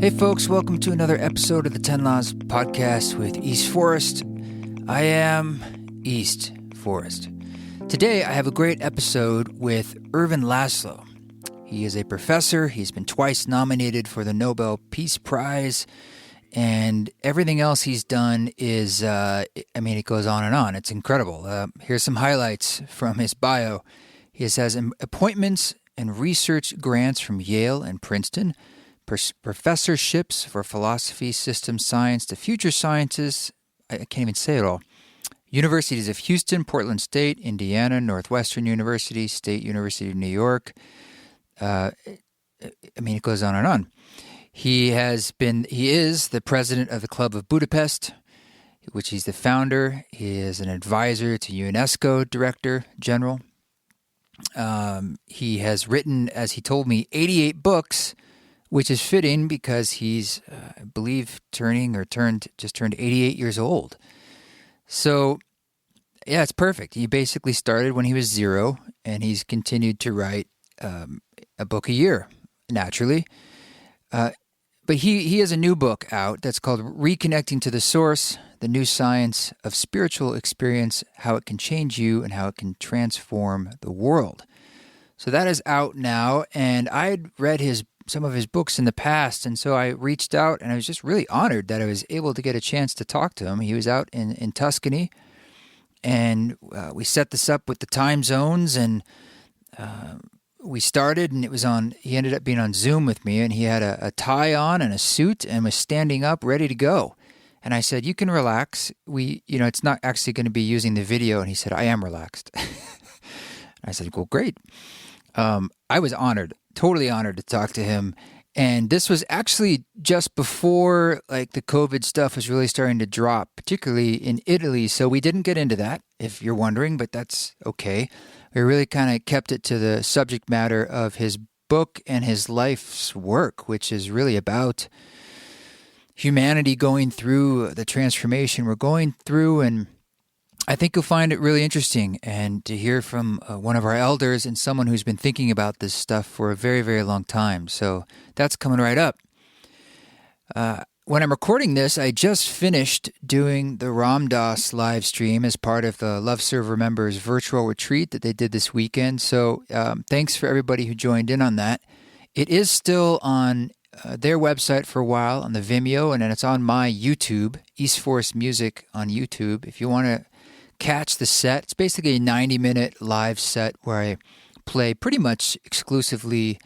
Hey folks, welcome to another episode of the 10 Laws podcast with East Forest. I am East Forest. Today I have a great episode with Ervin Laszlo. He is a professor. He's been twice nominated for the Nobel Peace Prize, and everything else he's done is, it goes on and on. It's incredible. Here's some highlights from his bio. He has appointments and research grants from Yale and Princeton, professorships for philosophy, systems science, the future sciences, I can't even say it all, universities of Houston, Portland State, Indiana, Northwestern University, State University of New York. It goes on and on. He is the president of the Club of Budapest, which he's the founder. He is an advisor to UNESCO Director General. He has written, as he told me, 88 books, which is fitting because he's, I believe, just turned 88 years old. So, yeah, it's perfect. He basically started when he was 0, and he's continued to write a book a year, naturally. But he has a new book out that's called Reconnecting to the Source, the New Science of Spiritual Experience, How It Can Change You and How It Can Transform the World. So that is out now, and I had read some of his books in the past, and so I reached out, and I was just really honored that I was able to get a chance to talk to him. He was out in Tuscany, and we set this up with the time zones, and we started, and he ended up being on Zoom with me, and he had a tie on and a suit and was standing up ready to go. And I said, you can relax. It's not actually going to be using the video. And he said, I am relaxed. I said, well, great. I was honored, totally honored to talk to him. And this was actually just before the COVID stuff was really starting to drop, particularly in Italy. So we didn't get into that, if you're wondering, but that's okay. We really kind of kept it to the subject matter of his book and his life's work, which is really about humanity going through the transformation we're going through. And I think you'll find it really interesting, and to hear from one of our elders and someone who's been thinking about this stuff for a very, very long time. So that's coming right up. When I'm recording this, I just finished doing the Ram Dass live stream as part of the Love Server members virtual retreat that they did this weekend. So thanks for everybody who joined in on that. It is still on their website for a while on the Vimeo, and then it's on my YouTube, East Forest Music on YouTube. If you want to catch the set, it's basically a 90-minute live set where I play pretty much exclusively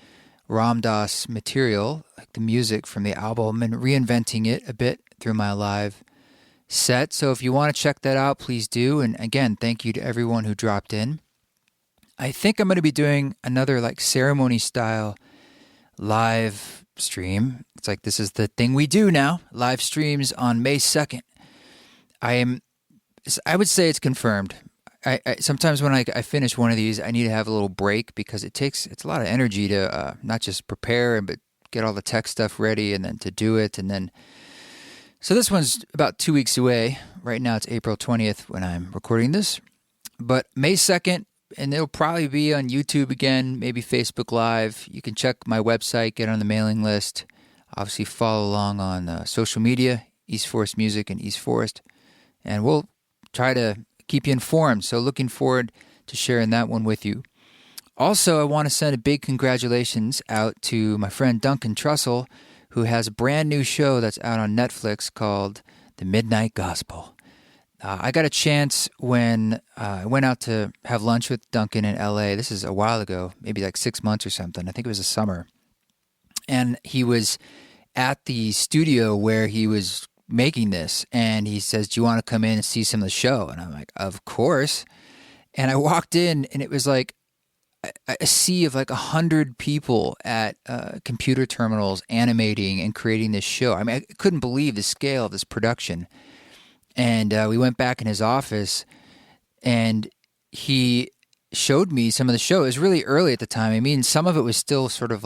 Ram Dass material, like the music from the album, and reinventing it a bit through my live set. So if you want to check that out, please do. And again, thank you to everyone who dropped in. I think I'm going to be doing another ceremony style live stream. It's like this is the thing we do now, live streams on May 2nd. I would say it's confirmed. I sometimes when I finish one of these, I need to have a little break because it's a lot of energy to not just prepare, but get all the tech stuff ready and then to do it. And then, so this one's about 2 weeks away. Right now it's April 20th when I'm recording this, but May 2nd, and it'll probably be on YouTube again, maybe Facebook Live. You can check my website, get on the mailing list. Obviously follow along on social media, East Forest Music and East Forest, and we'll try to keep you informed. So looking forward to sharing that one with you. Also, I want to send a big congratulations out to my friend Duncan Trussell, who has a brand new show that's out on Netflix called The Midnight Gospel. I got a chance when I went out to have lunch with Duncan in LA. This is a while ago, maybe 6 months or something. I think it was the summer. And he was at the studio where he was making this, and he says, do you want to come in and see some of the show? And I'm like, of course. And I walked in, and it was like a sea of 100 people at computer terminals animating and creating this show. I couldn't believe the scale of this production. And we went back in his office, and he showed me some of the show. It was really early at the time. Some of it was still sort of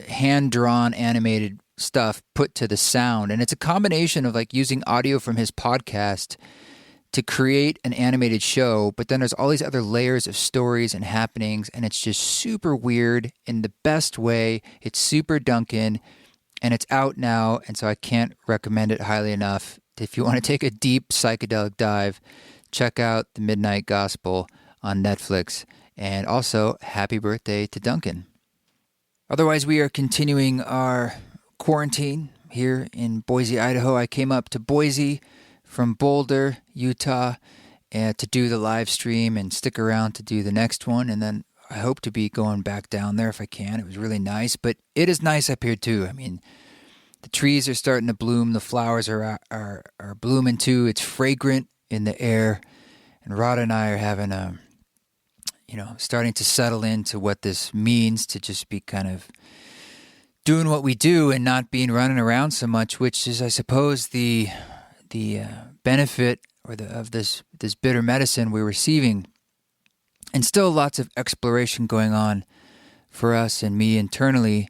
hand-drawn animated stuff put to the sound, and it's a combination of using audio from his podcast to create an animated show, but then there's all these other layers of stories and happenings, and it's just super weird in the best way. It's super Duncan, and it's out now, and so I can't recommend it highly enough. If you want to take a deep psychedelic dive, check out The Midnight Gospel on Netflix. And also, happy birthday to Duncan. Otherwise, we are continuing our quarantine here in Boise, Idaho. I came up to Boise from Boulder, Utah, to do the live stream and stick around to do the next one. And then I hope to be going back down there if I can. It was really nice, but it is nice up here too. I mean, the trees are starting to bloom. The flowers are blooming too. It's fragrant in the air. And Rod and I are having starting to settle into what this means to just be kind of doing what we do and not being running around so much, which is, I suppose, the benefit of this bitter medicine we're receiving. And still lots of exploration going on for us and me internally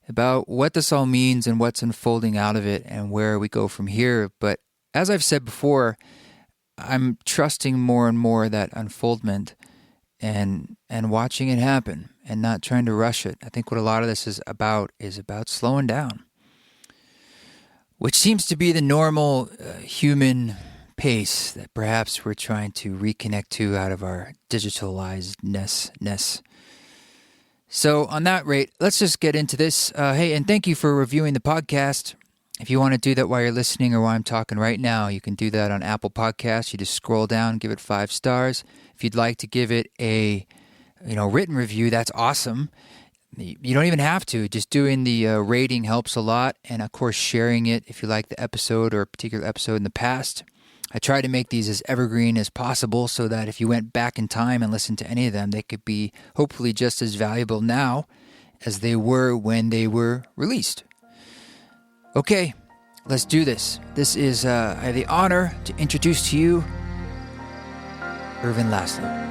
about what this all means and what's unfolding out of it and where we go from here. But as I've said before, I'm trusting more and more that unfoldment and watching it happen and not trying to rush it. I think what a lot of this is about slowing down, which seems to be the normal human pace that perhaps we're trying to reconnect to out of our digitalizedness. So on that rate, let's just get into this. Hey, and thank you for reviewing the podcast. If you want to do that while you're listening or while I'm talking right now, you can do that on Apple Podcasts. You just scroll down, give it 5 stars. If you'd like to give it a written review, that's awesome. You don't even have to. Just doing the rating helps a lot. And of course, sharing it if you like the episode or a particular episode in the past. I try to make these as evergreen as possible so that if you went back in time and listened to any of them, they could be hopefully just as valuable now as they were when they were released. Okay, let's do this. This is, I have the honor to introduce to you Ervin Laszlo.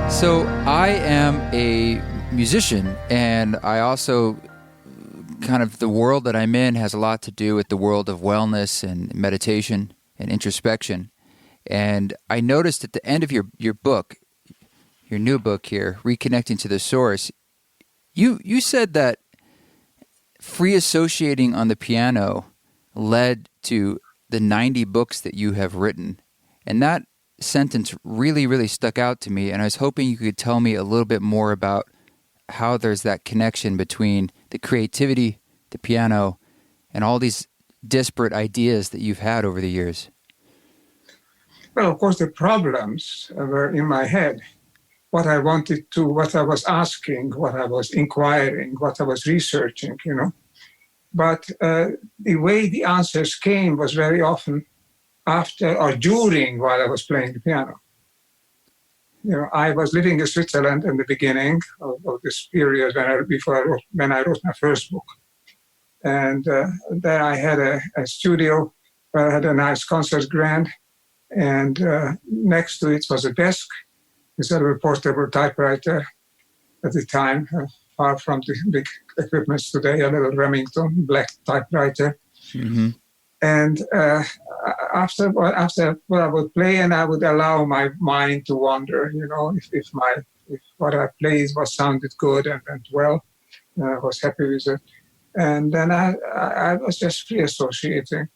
So I am a musician, and I also kind of the world that I'm in has a lot to do with the world of wellness and meditation and introspection. And I noticed at the end of your book, your new book here, Reconnecting to the Source, you said that free associating on the piano led to the 90 books that you have written. And that sentence really, really stuck out to me, and I was hoping you could tell me a little bit more about how there's that connection between the creativity, the piano, and all these disparate ideas that you've had over the years. Well, of course, the problems were in my head. What I wanted to, what I was asking, what I was inquiring, what I was researching, But the way the answers came was very often after or during while I was playing the piano. I was living in Switzerland in the beginning of this period when I wrote my first book. And there I had a studio where I had a nice concert grand. And next to it was a desk instead of a portable typewriter at the time, far from the big equipments today, a little Remington black typewriter. Mm-hmm. And after what I would play, and I would allow my mind to wander, if what I played sounded good and well, I was happy with it. And then I was just free associating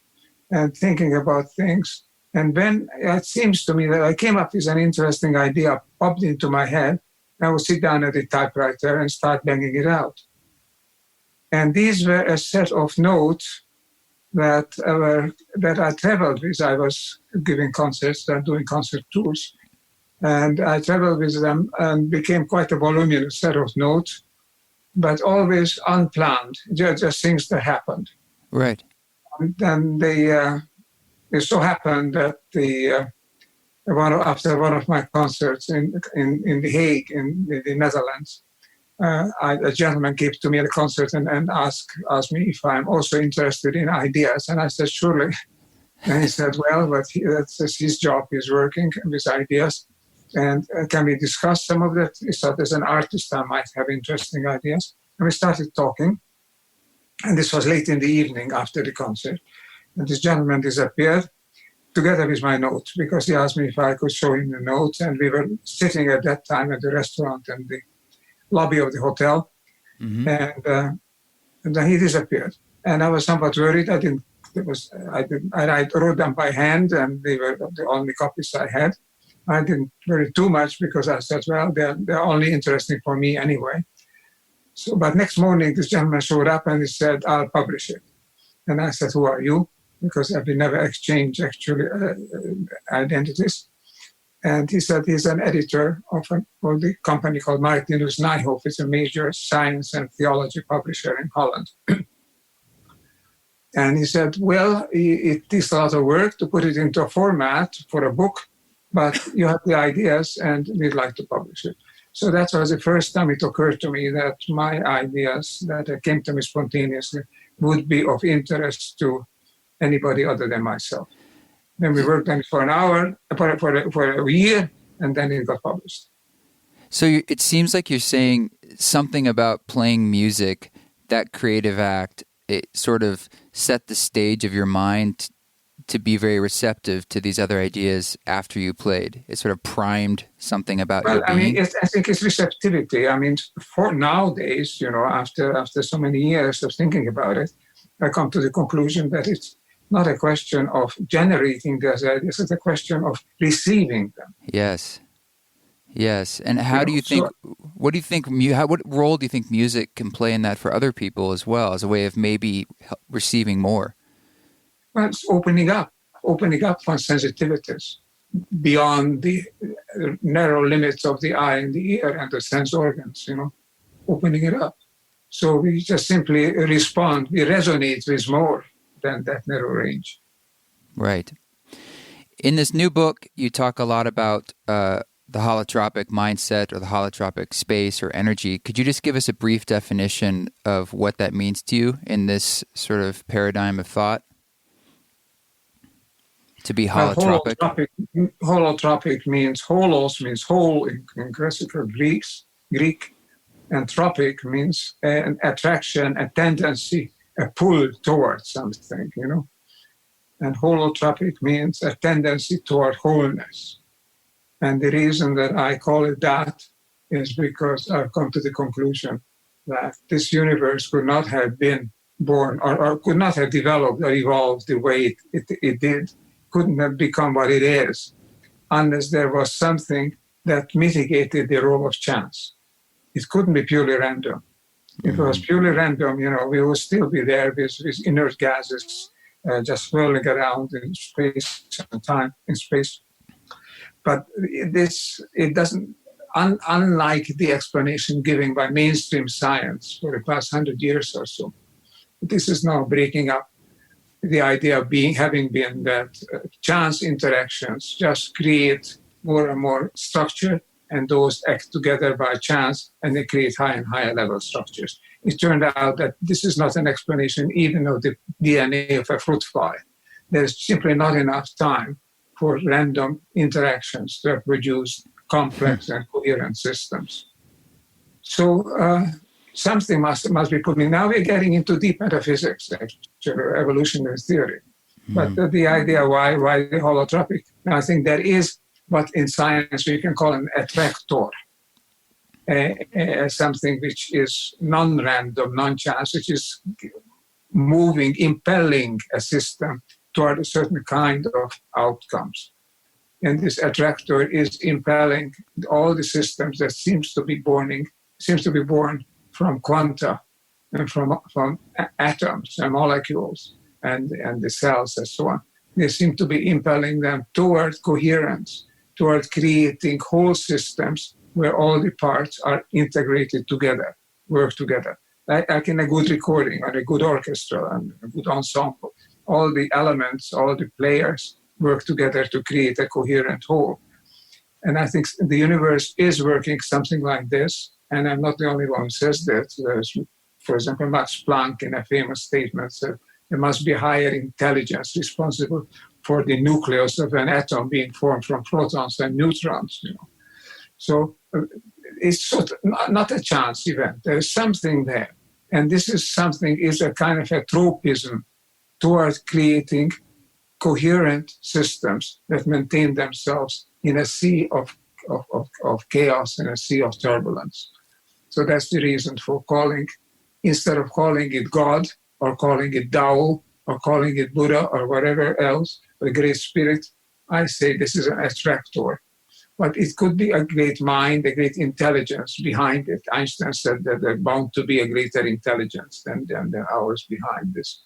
and thinking about things. And then it seems to me that I came up with an interesting idea, popped into my head. I would sit down at the typewriter and start banging it out. And these were a set of notes that I traveled with. I was giving concerts and doing concert tours. And I traveled with them and became quite a voluminous set of notes, but always unplanned, just things that happened. Right. And then it so happened that after one of my concerts in The Hague, in the Netherlands, a gentleman came to me at a concert and asked me if I'm also interested in ideas. And I said, surely. And he said, well, but that's his job. He's working with ideas. And can we discuss some of that? He thought, as an artist, I might have interesting ideas. And we started talking. And this was late in the evening after the concert. And this gentleman disappeared. together with my notes, because he asked me if I could show him the notes. And we were sitting at that time at the restaurant in the lobby of the hotel. Mm-hmm. And then he disappeared. And I was somewhat worried. I wrote them by hand, and they were the only copies I had. I didn't worry too much because I said, well, they're only interesting for me anyway. So, but next morning, this gentleman showed up and he said, I'll publish it. And I said, who are you? Because we never exchanged actually identities. And he said he's an editor of the company called Martinus Nijhoff. It's a major science and theology publisher in Holland. And he said, well, it takes a lot of work to put it into a format for a book, but you have the ideas and we'd like to publish it. So that was the first time it occurred to me that my ideas that came to me spontaneously would be of interest to anybody other than myself. Then we worked on it for an hour, for a year, and then it got published. So it seems like you're saying something about playing music, that creative act, it sort of set the stage of your mind to be very receptive to these other ideas after you played. It sort of primed something about your being. I think it's receptivity. I mean, for nowadays, after so many years of thinking about it, I come to the conclusion that it's not a question of generating those ideas, it's a question of receiving them. Yes. And how do you think, what role do you think music can play in that for other people as well, as a way of maybe receiving more? Well, it's opening up on sensitivities beyond the narrow limits of the eye and the ear and the sense organs, opening it up. So we just simply respond, we resonate with more than that narrow range. Right. In this new book, you talk a lot about the holotropic mindset or the holotropic space or energy. Could you just give us a brief definition of what that means to you in this sort of paradigm of thought? To be holotropic? Holotropic means, holos means whole in classical Greek, and tropic means an attraction, a tendency, a pull towards something, And holotropic means a tendency toward wholeness. And the reason that I call it that is because I've come to the conclusion that this universe could not have been born or could not have developed or evolved the way it did, couldn't have become what it is, unless there was something that mitigated the role of chance. It couldn't be purely random. If it was purely random, we would still be there with inert gases just swirling around in space and time, in space. But it doesn't, unlike the explanation given by mainstream science for the past 100 years or so, this is now breaking up the idea of having been that chance interactions just create more and more structure, and those act together by chance, and they create higher and higher level structures. It turned out that this is not an explanation even of the DNA of a fruit fly. There's simply not enough time for random interactions to produce complex and coherent systems. So something must be put in. Now we're getting into deep metaphysics, actually, evolutionary theory. But the idea why the holotropic, I think there is what in science we can call an attractor, something which is non-random, non-chance, which is moving, impelling a system toward a certain kind of outcomes. And this attractor is impelling all the systems that seems to be born from quanta and from atoms and molecules and the cells and so on. They seem to be impelling them toward coherence, toward creating whole systems where all the parts are integrated together, work together. Like in a good recording or a good orchestra and a good ensemble, all the elements, all the players work together to create a coherent whole. And I think the universe is working something like this, and I'm not the only one who says that. There's, for example, Max Planck in a famous statement said there must be higher intelligence responsible for the nucleus of an atom being formed from protons and neutrons. So it's sort of not a chance event. There is something there. And this is something, is a kind of a tropism towards creating coherent systems that maintain themselves in a sea of chaos and a sea of turbulence. So that's the reason for calling, instead of calling it God or calling it Tao or calling it Buddha or whatever else, the Great Spirit, I say this is an attractor. But it could be a great mind, a great intelligence behind it. Einstein said that there's bound to be a greater intelligence than ours behind this.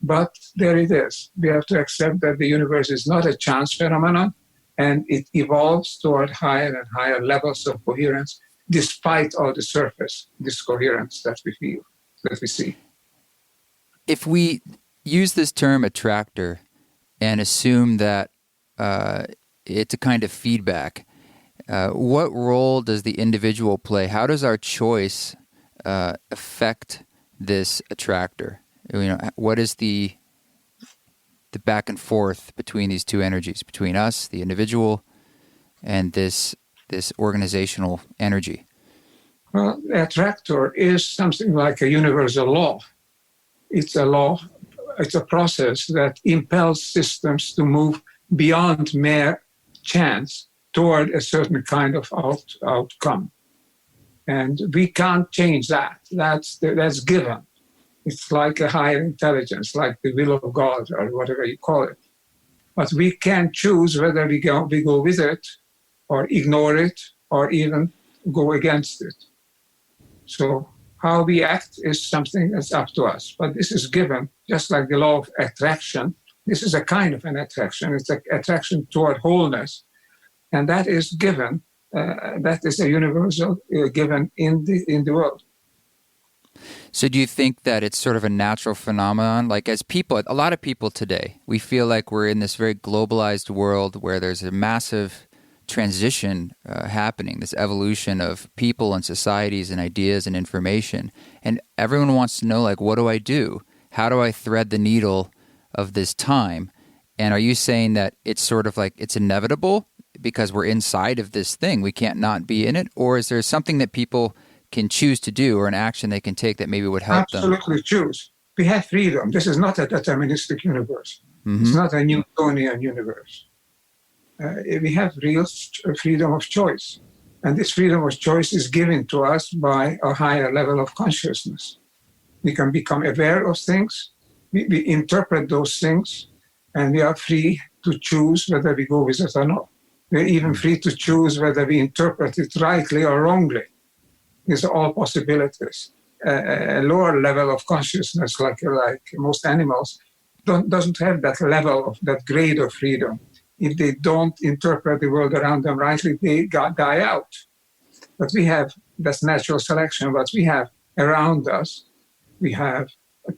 But there it is. We have to accept that the universe is not a chance phenomenon, and it evolves toward higher and higher levels of coherence, despite all the surface discoherence that we feel, that we see. If we use this term attractor and assume that it's a kind of feedback, what role does the individual play? How does our choice affect this attractor? What is the back and forth between these two energies, between us, the individual, and this organizational energy? Well, the attractor is something like a universal law. It's a law, it's a process that impels systems to move beyond mere chance toward a certain kind of outcome. And we can't change that. That's given. It's like a higher intelligence, like the will of God or whatever you call it. But we can choose whether we go with it or ignore it or even go against it. So how we act is something that's up to us. But this is given, just like the law of attraction. This is a kind of an attraction. It's an attraction toward wholeness. And that is given. That is a universal given in the world. So do you think that it's sort of a natural phenomenon? Like as people, a lot of people today, we feel like we're in this very globalized world where there's a massive transition happening, this evolution of people and societies and ideas and information. And everyone wants to know, like, what do I do? How do I thread the needle of this time? And are you saying that it's sort of like it's inevitable because we're inside of this thing? We can't not be in it? Or is there something that people can choose to do or an action they can take that maybe would help them? Absolutely choose. We have freedom. This is not a deterministic universe. Mm-hmm. It's not a Newtonian universe. We have real freedom of choice. And this freedom of choice is given to us by a higher level of consciousness. We can become aware of things. We interpret those things, and we are free to choose whether we go with it or not. We're even free to choose whether we interpret it rightly or wrongly. These are all possibilities. A lower level of consciousness, like most animals, doesn't have that level of that grade of freedom. If they don't interpret the world around them rightly, they die out. But we have, that's natural selection, what we have around us. We have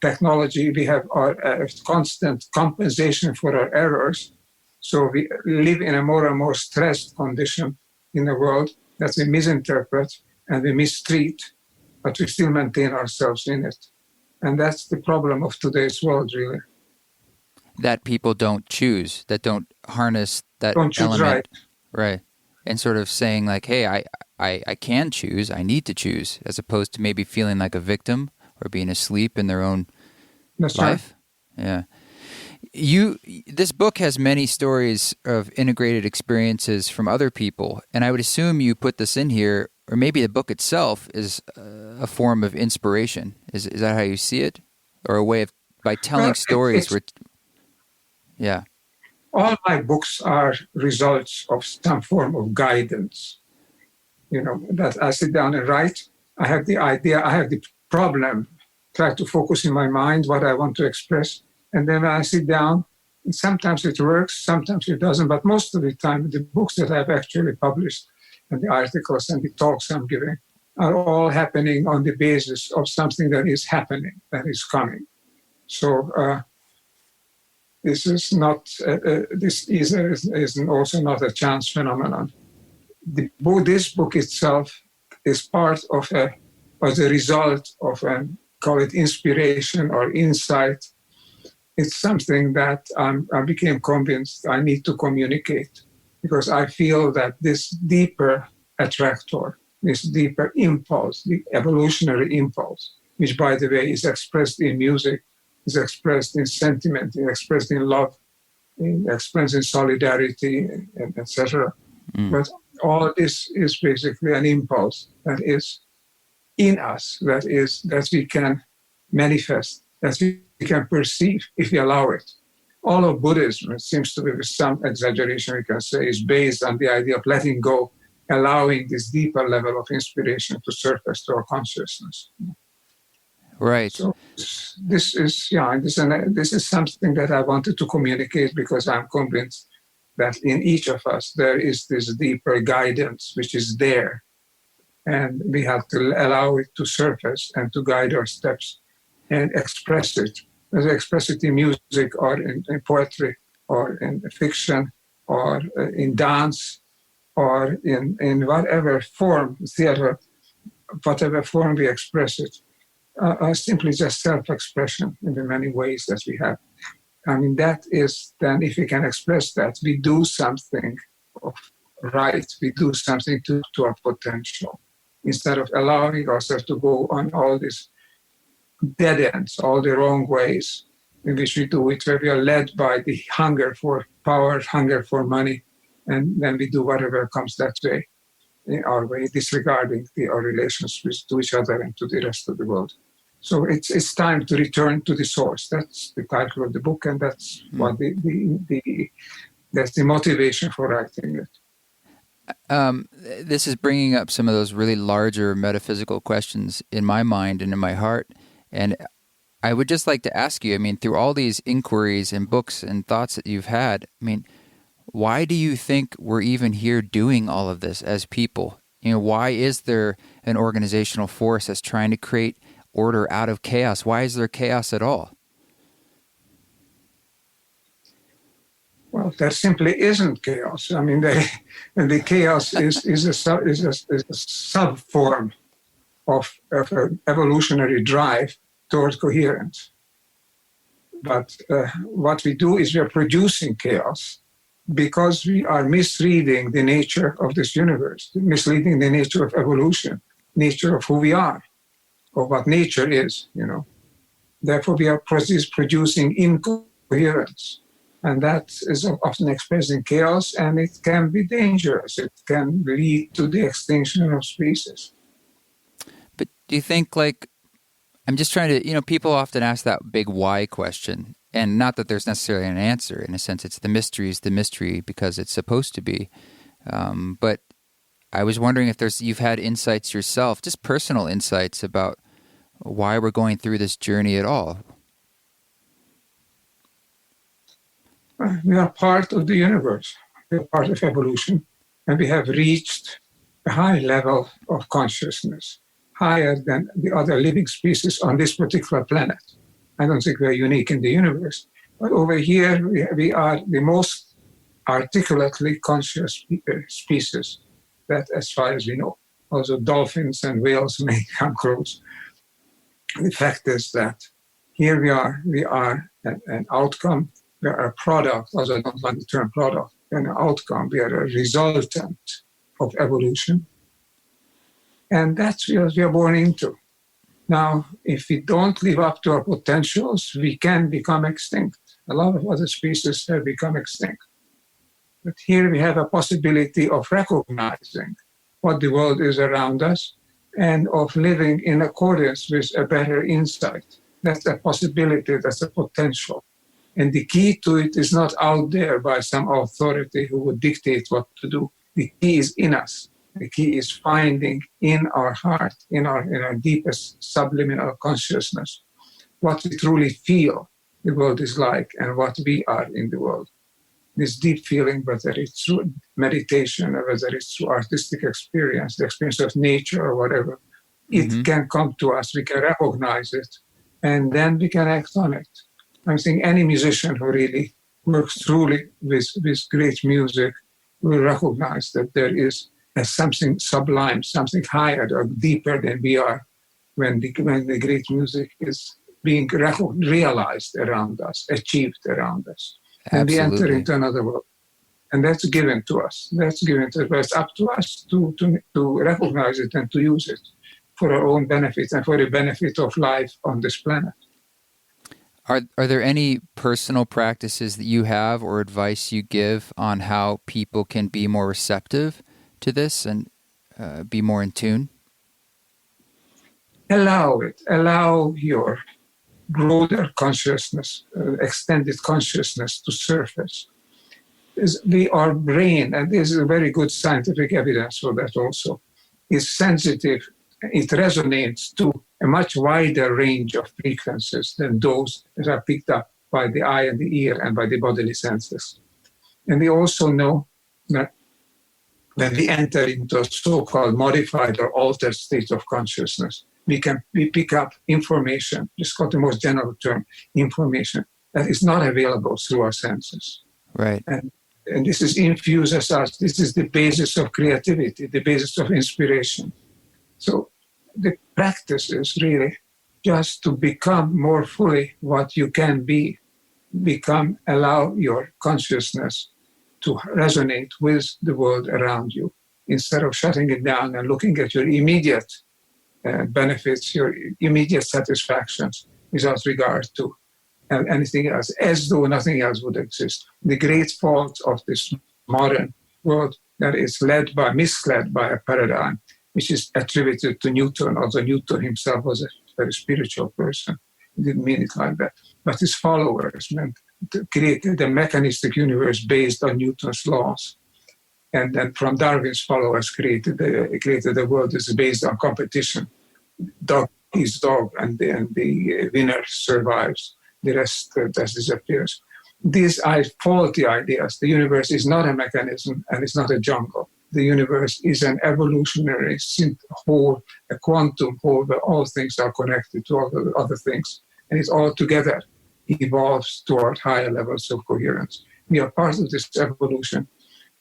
technology, we have our constant compensation for our errors. So we live in a more and more stressed condition in the world that we misinterpret and we mistreat, but we still maintain ourselves in it. And that's the problem of today's world, really. That people don't choose, that don't harness that don't choose element. Right. And sort of saying like, hey, I can choose, I need to choose, as opposed to maybe feeling like a victim or being asleep in their own That's life. Right. Yeah. This book has many stories of integrated experiences from other people, and I would assume you put this in here, or maybe the book itself is a form of inspiration. Is that how you see it? Or a way of, by telling stories? Yeah. All my books are results of some form of guidance. That I sit down and write. I have the idea, I have the problem, try to focus in my mind what I want to express. And then when I sit down, and sometimes it works, sometimes it doesn't, but most of the time, the books that I've actually published and the articles and the talks I'm giving are all happening on the basis of something that is happening, that is coming. So this is not, this is also not a chance phenomenon. This book itself is part of the result of call it inspiration or insight. It's something that I became convinced I need to communicate, because I feel that this deeper attractor, this deeper impulse, the evolutionary impulse, which, by the way, is expressed in music, is expressed in sentiment, is expressed in love, it explains in solidarity, and etc. But all this is basically an impulse that is in us, that we can manifest, that we can perceive if we allow it. All of Buddhism, it seems to be, with some exaggeration we can say, is based on the idea of letting go, allowing this deeper level of inspiration to surface to our consciousness. Right. So this is something that I wanted to communicate, because I'm convinced that in each of us there is this deeper guidance which is there, and we have to allow it to surface and to guide our steps and express it. Whether express it in music or in poetry or in fiction or in dance or in whatever form, theater, whatever form we express it, simply just self-expression in the many ways that we have. I mean, that is then, if we can express that, we do something of right, we do something to our potential, instead of allowing ourselves to go on all these dead ends, all the wrong ways in which we do it, where we are led by the hunger for power, hunger for money, and then we do whatever comes that way, in our way, disregarding our relations to each other and to the rest of the world. So it's time to return to the source. That's the title of the book, and that's what that's the motivation for writing it. This is bringing up some of those really larger metaphysical questions in my mind and in my heart. And I would just like to ask you, I mean, through all these inquiries and books and thoughts that you've had, I mean, why do you think we're even here doing all of this as people? You know, why is there an organizational force that's trying to create order out of chaos? Why is there chaos at all? Well, there simply isn't chaos. I mean, the chaos is a sub-form of an evolutionary drive toward coherence. But what we do is we are producing chaos because we are misreading the nature of this universe, misleading the nature of evolution, nature of who we are, or what nature is, you know. Therefore, we are producing incoherence. And that is often expressed in chaos, and it can be dangerous. It can lead to the extinction of species. But do you think, like, I'm just trying to, you know, people often ask that big why question, and not that there's necessarily an answer. In a sense, it's the mystery because it's supposed to be. But I was wondering if you've had insights yourself, just personal insights about why we're going through this journey at all. We are part of the universe. We are part of evolution, and we have reached a high level of consciousness, higher than the other living species on this particular planet. I don't think we're unique in the universe, but over here we are the most articulately conscious species, that as far as we know. Also dolphins and whales may come close. The fact is that here we are an outcome, we are a product, although I don't like the term product, an outcome, we are a resultant of evolution. And that's what we are born into. Now, if we don't live up to our potentials, we can become extinct. A lot of other species have become extinct. But here we have a possibility of recognizing what the world is around us and of living in accordance with a better insight. That's a possibility, that's a potential. And the key to it is not out there by some authority who would dictate what to do. The key is in us. The key is finding in our heart, in our deepest subliminal consciousness, what we truly feel the world is like and what we are in the world. This deep feeling, whether it's through meditation or whether it's through artistic experience, the experience of nature or whatever, it can come to us, we can recognize it, and then we can act on it. I'm saying any musician who really works truly with great music will recognize that there is something sublime, something higher or deeper than we are when the great music is being realized around us, achieved around us. And we enter into another world. And that's given to us. That's given to us. But it's up to us to recognize it and to use it for our own benefit and for the benefit of life on this planet. Are there any personal practices that you have or advice you give on how people can be more receptive to this and be more in tune? Allow it. Allow your broader consciousness, extended consciousness to surface. Our brain, and this is a very good scientific evidence for that also, is sensitive. It resonates to a much wider range of frequencies than those that are picked up by the eye and the ear and by the bodily senses. And we also know that when we enter into a so-called modified or altered state of consciousness, we pick up information, it's called the most general term, information that is not available through our senses. Right. And this is infuses us. This is the basis of creativity, the basis of inspiration. So the practice is really just to become more fully what you can be. Allow your consciousness to resonate with the world around you instead of shutting it down and looking at your immediate benefits, your immediate satisfactions without regard to anything else, as though nothing else would exist. The great fault of this modern world that is misled by a paradigm which is attributed to Newton, although Newton himself was a very spiritual person. He didn't mean it like that. But his followers created a mechanistic universe based on Newton's laws. And then from Darwin's followers created a world that is based on competition. Dog is dog, and the winner survives. The rest just disappears. These are faulty ideas. The universe is not a mechanism and it's not a jungle. The universe is an evolutionary whole, a quantum whole where all things are connected to all the other things. And it all together evolves toward higher levels of coherence. We are part of this evolution.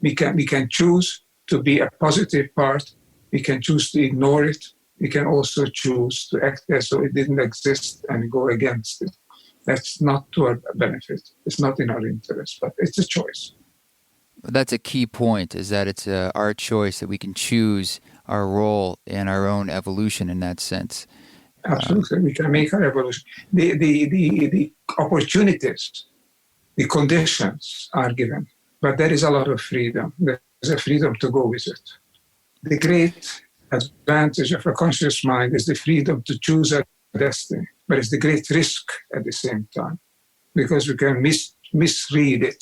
We can choose to be a positive part. We can choose to ignore it. We can also choose to act as though it didn't exist and go against it. That's not to our benefit. It's not in our interest, but it's a choice. That's a key point, is that it's our choice, that we can choose our role in our own evolution in that sense. Absolutely. We can make our evolution. The opportunities, the conditions are given, but there is a lot of freedom. There's a freedom to go with it. The great advantage of a conscious mind is the freedom to choose our destiny, but it's the great risk at the same time, because we can misread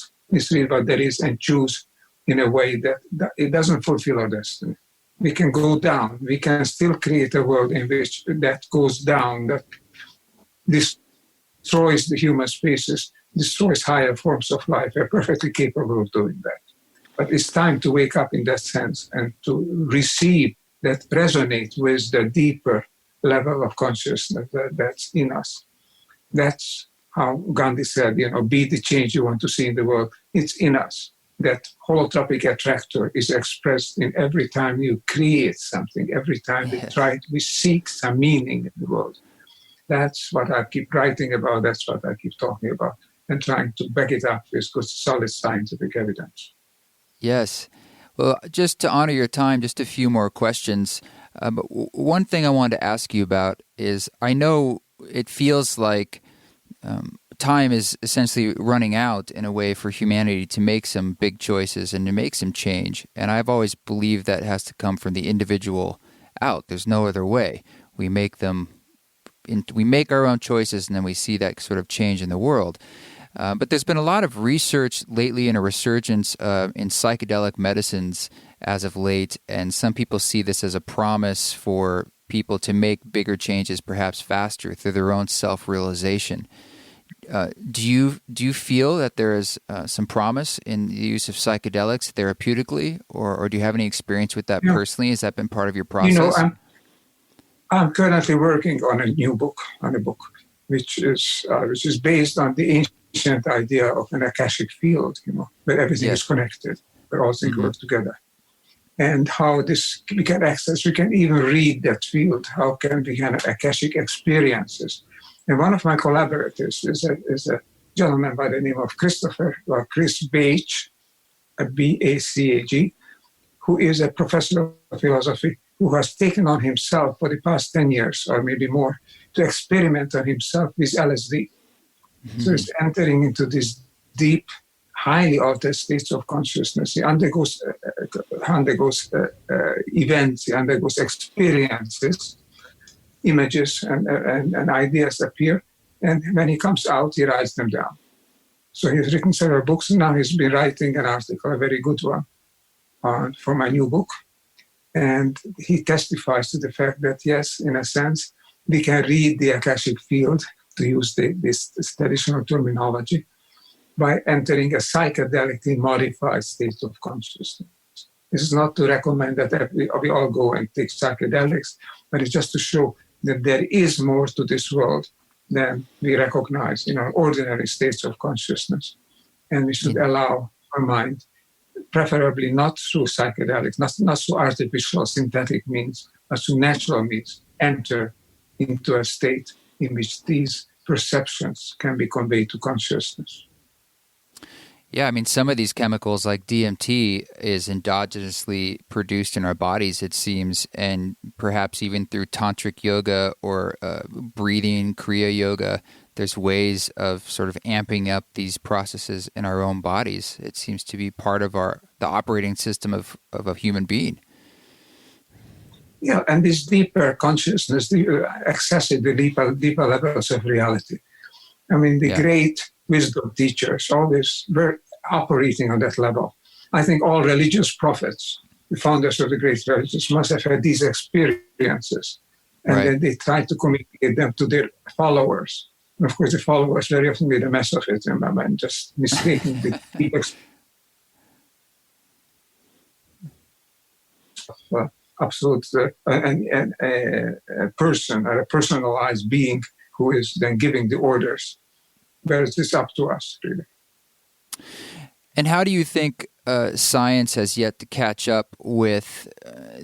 what there is and choose in a way that it doesn't fulfill our destiny. We can go down. We can still create a world in which that goes down, that destroys the human species, destroys higher forms of life. We're perfectly capable of doing that. But it's time to wake up in that sense and to receive that resonate with the deeper level of consciousness that's in us. That's how Gandhi said, be the change you want to see in the world. It's in us. That holotropic attractor is expressed in every time you create something, every time we seek some meaning in the world. That's what I keep writing about, that's what I keep talking about, and trying to back it up with good, solid scientific evidence. Yes. Well, just to honor your time, just a few more questions. But one thing I wanted to ask you about is, I know it feels like time is essentially running out in a way for humanity to make some big choices and to make some change. And I've always believed that has to come from the individual out. There's no other way. We make our own choices, and then we see that sort of change in the world. But there's been a lot of research lately and a resurgence in psychedelic medicines as of late, and some people see this as a promise for people to make bigger changes perhaps faster through their own self-realization. Do you feel that there is some promise in the use of psychedelics therapeutically, or do you have any experience with that personally? Has that been part of your process? I'm currently working on a book which is based on the ancient idea of an Akashic field, where everything is connected, where all things work together. And how we can even read that field. How can we have Akashic experiences? And one of my collaborators is a gentleman by the name of Chris Bach, B-A-C-A-G, who is a professor of philosophy, who has taken on himself for the past 10 years, or maybe more, to experiment on himself with LSD. So it's entering into this deep, highly altered states of consciousness. He undergoes events, he undergoes experiences, images and ideas appear, and when he comes out, he writes them down. So he's written several books, and now he's been writing an article, a very good one, for my new book. And he testifies to the fact that, yes, in a sense, we can read the Akashic field, to use this traditional terminology, by entering a psychedelically modified state of consciousness. This is not to recommend that we all go and take psychedelics, but it's just to show that there is more to this world than we recognize in our ordinary states of consciousness. And we should allow our mind, preferably not through psychedelics, not through artificial synthetic means, but through natural means, enter into a state in which these perceptions can be conveyed to consciousness. Yeah, I mean, some of these chemicals like DMT is endogenously produced in our bodies, it seems, and perhaps even through tantric yoga or breathing, Kriya yoga, there's ways of sort of amping up these processes in our own bodies. It seems to be part of the operating system of a human being. Yeah, and this deeper consciousness, accessing the deeper levels of reality. I mean, the great wisdom teachers always were operating on that level. I think all religious prophets, the founders of the great religions, must have had these experiences. And then they tried to communicate them to their followers. And of course, the followers very often made a mess of it and just mistaking the deep absolute person, or a personalized being who is then giving the orders. Whereas it's up to us, really. And how do you think science has yet to catch up with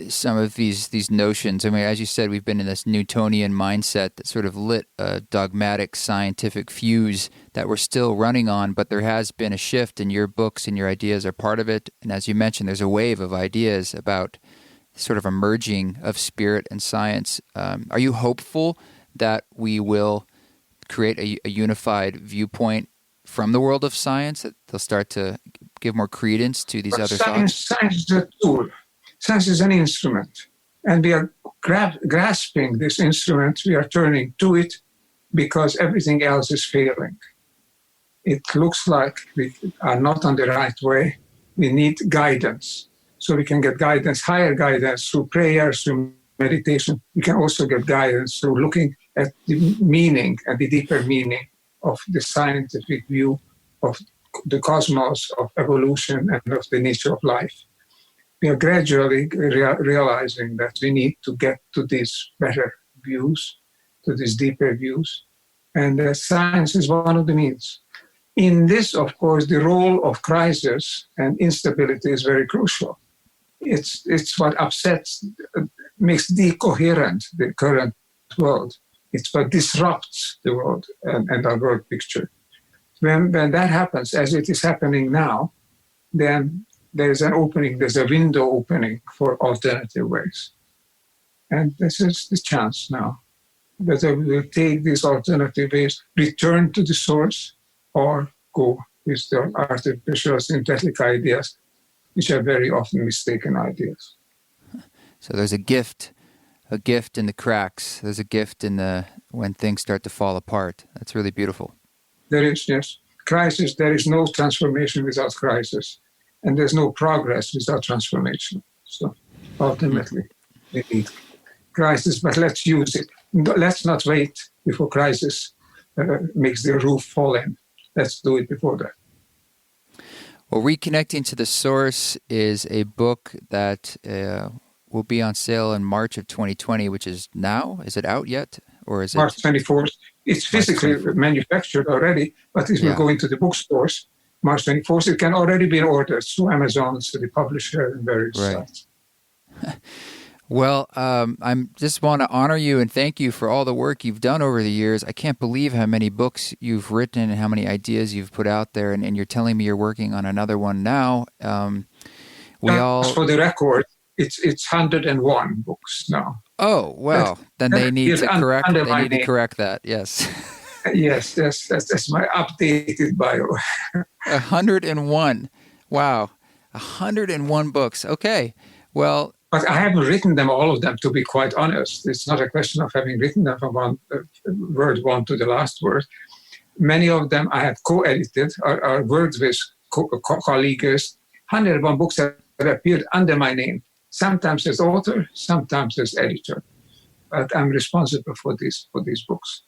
some of these notions? I mean, as you said, we've been in this Newtonian mindset that sort of lit a dogmatic scientific fuse that we're still running on, but there has been a shift, and your books and your ideas are part of it. And as you mentioned, there's a wave of ideas about sort of a merging of spirit and science. Are you hopeful that we will create a unified viewpoint from the world of science, that they'll start to give more credence to these other thoughts? Science is a tool. Science is an instrument. And we are grasping this instrument, we are turning to it because everything else is failing. It looks like we are not on the right way. We need guidance. So we can get guidance, higher guidance through prayer, through meditation. We can also get guidance through looking at the meaning and the deeper meaning of the scientific view of the cosmos, of evolution, and of the nature of life. We are gradually realizing that we need to get to these better views, to these deeper views, and science is one of the means. In this, of course, the role of crisis and instability is very crucial. It's what upsets, makes decoherent the current world. It's what disrupts the world and our world picture. When that happens, as it is happening now, then there's an opening, there's a window opening for alternative ways. And this is the chance now, whether we will take these alternative ways, return to the source, or go with the artificial synthetic ideas, which are very often mistaken ideas. So there's a gift in the cracks. There's a gift in when things start to fall apart. That's really beautiful. There is, yes. Crisis, there is no transformation without crisis. And there's no progress without transformation. So ultimately, we need crisis, but let's use it. Let's not wait before crisis makes the roof fall in. Let's do it before that. Well, Reconnecting to the Source is a book that will be on sale in March of 2020, which is now. Is it out yet? Or is March 24th. It's physically manufactured already, but it will go into the bookstores March 24th. It can already be ordered through Amazon, through the publisher, and various sites. Well, I just want to honor you and thank you for all the work you've done over the years. I can't believe how many books you've written and how many ideas you've put out there. And you're telling me you're working on another one now. For the record, it's 101 books now. Oh, well, then they need to correct that. Yes. Yes, that's my updated bio. 101. Wow. 101 books. Okay. Well, but I haven't written them, all of them, to be quite honest. It's not a question of having written them from one word one to the last word. Many of them I have co-edited, or words with colleagues. 101 books have appeared under my name, sometimes as author, sometimes as editor. But I'm responsible for these books.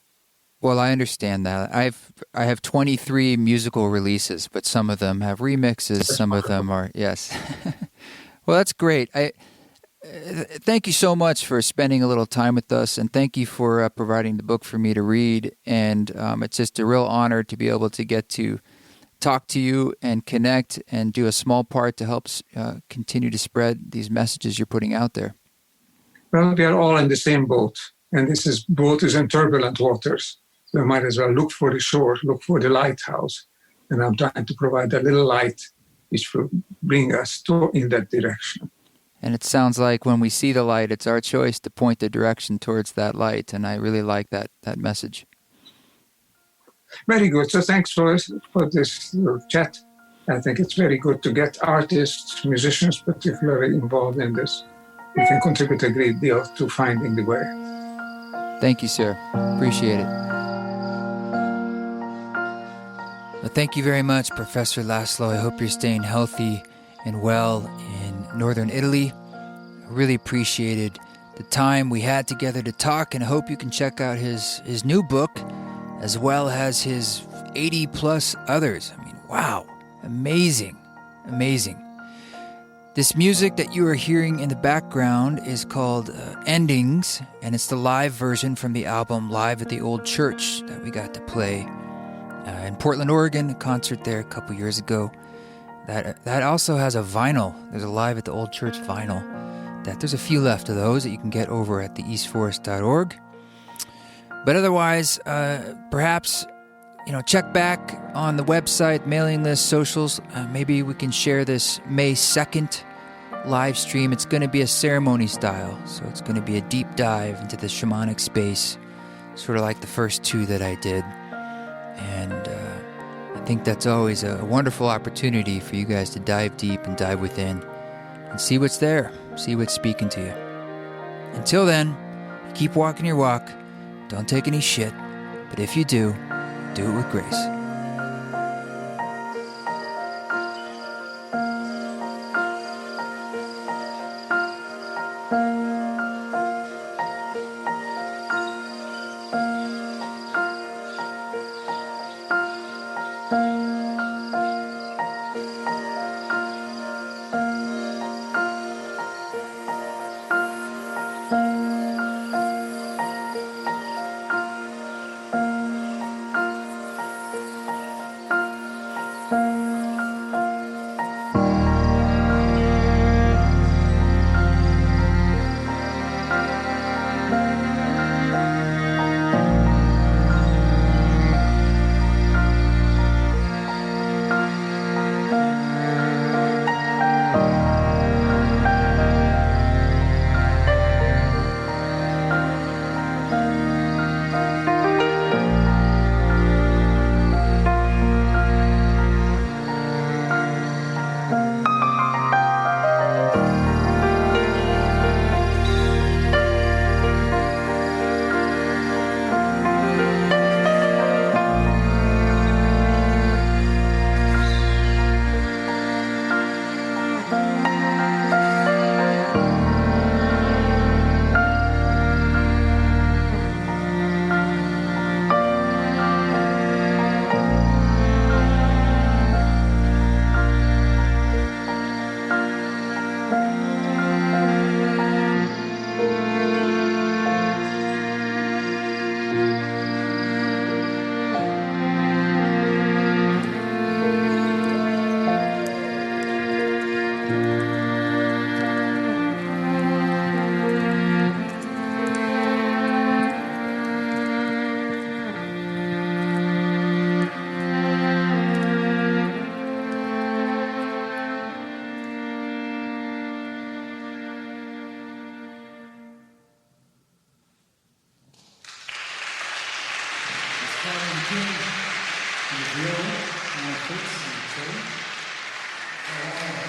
Well, I understand that. I have 23 musical releases, but some of them have remixes. Some of them are, yes. Well, that's great. Thank you so much for spending a little time with us, and thank you for providing the book for me to read. And it's just a real honor to be able to get to talk to you and connect and do a small part to help continue to spread these messages you're putting out there. Well, we are all in the same boat, and this boat is in turbulent waters. So we might as well look for the shore, look for the lighthouse. And I'm trying to provide a little light which will bring us in that direction. And it sounds like when we see the light, it's our choice to point the direction towards that light. And I really like that message. Very good. So thanks for this chat. I think it's very good to get artists, musicians particularly involved in this. We can contribute a great deal to finding the way. Thank you, sir. Appreciate it. Well, thank you very much, Professor László. I hope you're staying healthy and well in northern Italy. I really appreciated the time we had together to talk, and I hope you can check out his new book as well as his 80 plus others. I mean, wow, amazing. This music that you are hearing in the background is called Endings, and it's the live version from the album Live at the Old Church that we got to play in Portland, Oregon, a concert there a couple years ago. That also has a vinyl. There's a Live at the Old Church vinyl. There's a few left of those that you can get over at theeastforest.org. But otherwise, perhaps, check back on the website, mailing list, socials. Maybe we can share this May 2nd live stream. It's going to be a ceremony style, so it's going to be a deep dive into the shamanic space, sort of like the first two that I did. And I think that's always a wonderful opportunity for you guys to dive deep and dive within and see what's there, see what's speaking to you. Until then, keep walking your walk. Don't take any shit, but if you do it with grace. and the viola, and the flutes, and the cello.